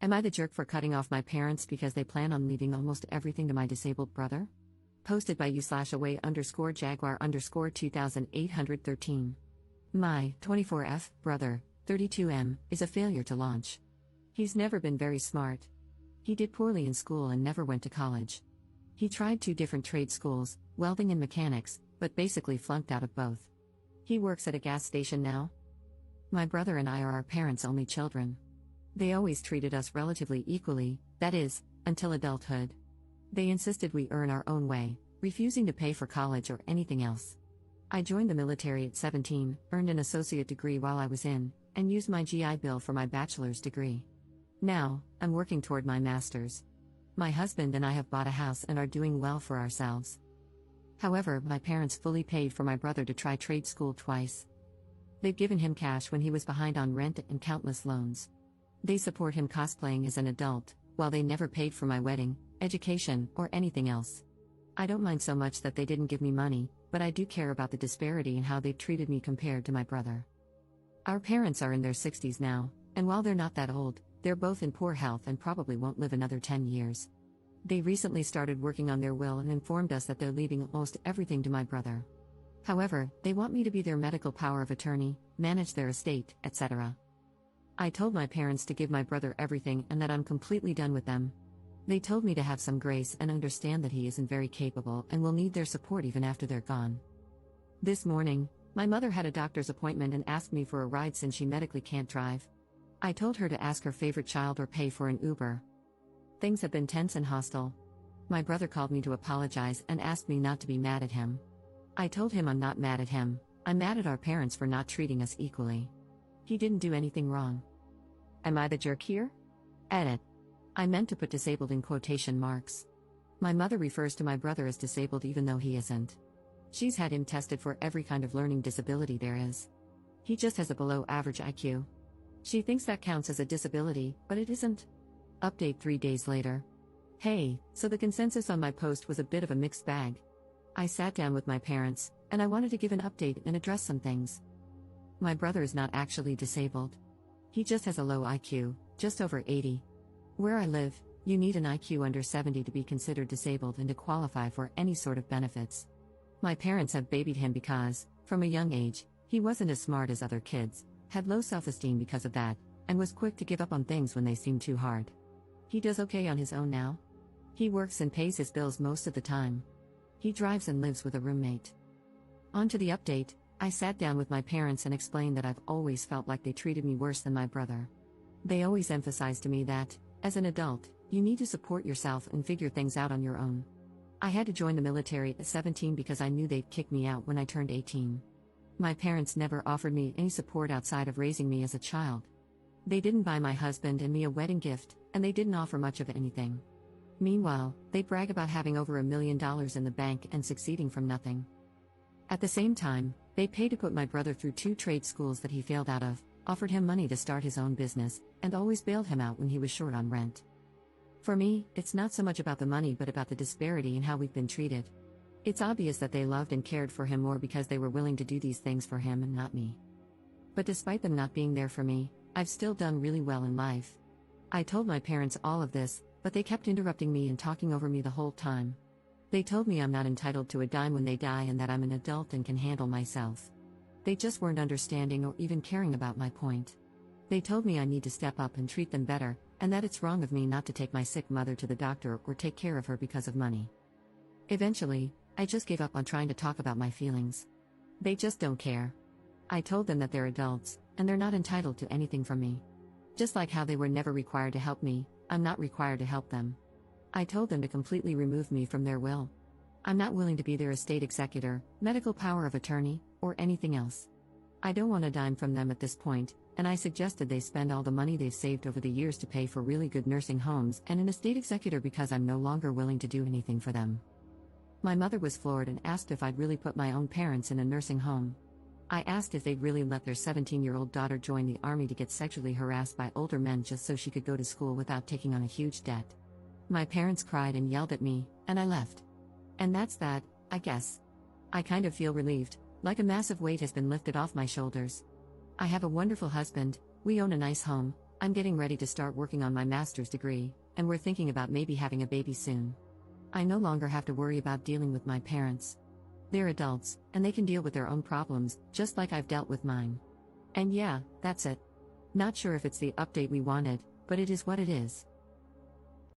Am I the jerk for cutting off my parents because they plan on leaving almost everything to my disabled brother? Posted by u/away_jaguar_2813. My 24F brother, 32M, is a failure to launch. He's never been very smart. He did poorly in school and never went to college. He tried 2 different trade schools, welding and mechanics, but basically flunked out of both. He works at a gas station now. My brother and I are our parents' only children. They always treated us relatively equally, that is, until adulthood. They insisted we earn our own way, refusing to pay for college or anything else. I joined the military at 17, earned an associate degree while I was in, and used my GI Bill for my bachelor's degree. Now, I'm working toward my master's. My husband and I have bought a house and are doing well for ourselves. However, my parents fully paid for my brother to try trade school twice. They've given him cash when he was behind on rent and countless loans. They support him cosplaying as an adult, while they never paid for my wedding, education, or anything else. I don't mind so much that they didn't give me money, but I do care about the disparity in how they've treated me compared to my brother. Our parents are in their 60s now, and while they're not that old, they're both in poor health and probably won't live another 10 years. They recently started working on their will and informed us that they're leaving almost everything to my brother. However, they want me to be their medical power of attorney, manage their estate, etc. I told my parents to give my brother everything and that I'm completely done with them. They told me to have some grace and understand that he isn't very capable and will need their support even after they're gone. This morning, my mother had a doctor's appointment and asked me for a ride since she medically can't drive. I told her to ask her favorite child or pay for an Uber. Things have been tense and hostile. My brother called me to apologize and asked me not to be mad at him. I told him I'm not mad at him, I'm mad at our parents for not treating us equally. He didn't do anything wrong. Am I the jerk here? Edit. I meant to put disabled in quotation marks. My mother refers to my brother as disabled even though he isn't. She's had him tested for every kind of learning disability there is. He just has a below average IQ. She thinks that counts as a disability, but it isn't. Update 3 days later. Hey, so the consensus on my post was a bit of a mixed bag. I sat down with my parents, and I wanted to give an update and address some things. My brother is not actually disabled. He just has a low IQ, just over 80. Where I live, you need an IQ under 70 to be considered disabled and to qualify for any sort of benefits. My parents have babied him because, from a young age, he wasn't as smart as other kids, had low self-esteem because of that, and was quick to give up on things when they seemed too hard. He does okay on his own now. He works and pays his bills most of the time. He drives and lives with a roommate. On to the update, I sat down with my parents and explained that I've always felt like they treated me worse than my brother. They always emphasized to me that, as an adult, you need to support yourself and figure things out on your own. I had to join the military at 17 because I knew they'd kick me out when I turned 18. My parents never offered me any support outside of raising me as a child. They didn't buy my husband and me a wedding gift, and they didn't offer much of anything. Meanwhile, they brag about having over $1 million in the bank and succeeding from nothing. At the same time, they paid to put my brother through 2 trade schools that he failed out of, offered him money to start his own business, and always bailed him out when he was short on rent. For me, it's not so much about the money but about the disparity in how we've been treated. It's obvious that they loved and cared for him more because they were willing to do these things for him and not me. But despite them not being there for me, I've still done really well in life. I told my parents all of this, but they kept interrupting me and talking over me the whole time. They told me I'm not entitled to a dime when they die and that I'm an adult and can handle myself. They just weren't understanding or even caring about my point. They told me I need to step up and treat them better, and that it's wrong of me not to take my sick mother to the doctor or take care of her because of money. Eventually, I just gave up on trying to talk about my feelings. They just don't care. I told them that they're adults, and they're not entitled to anything from me. Just like how they were never required to help me, I'm not required to help them. I told them to completely remove me from their will. I'm not willing to be their estate executor, medical power of attorney, or anything else. I don't want a dime from them at this point, and I suggested they spend all the money they've saved over the years to pay for really good nursing homes and an estate executor because I'm no longer willing to do anything for them. My mother was floored and asked if I'd really put my own parents in a nursing home. I asked if they'd really let their 17-year-old daughter join the army to get sexually harassed by older men just so she could go to school without taking on a huge debt. My parents cried and yelled at me, and I left. And that's that, I guess. I kind of feel relieved, like a massive weight has been lifted off my shoulders. I have a wonderful husband, we own a nice home, I'm getting ready to start working on my master's degree, and we're thinking about maybe having a baby soon. I no longer have to worry about dealing with my parents. They're adults, and they can deal with their own problems, just like I've dealt with mine. And yeah, that's it. Not sure if it's the update we wanted, but it is what it is.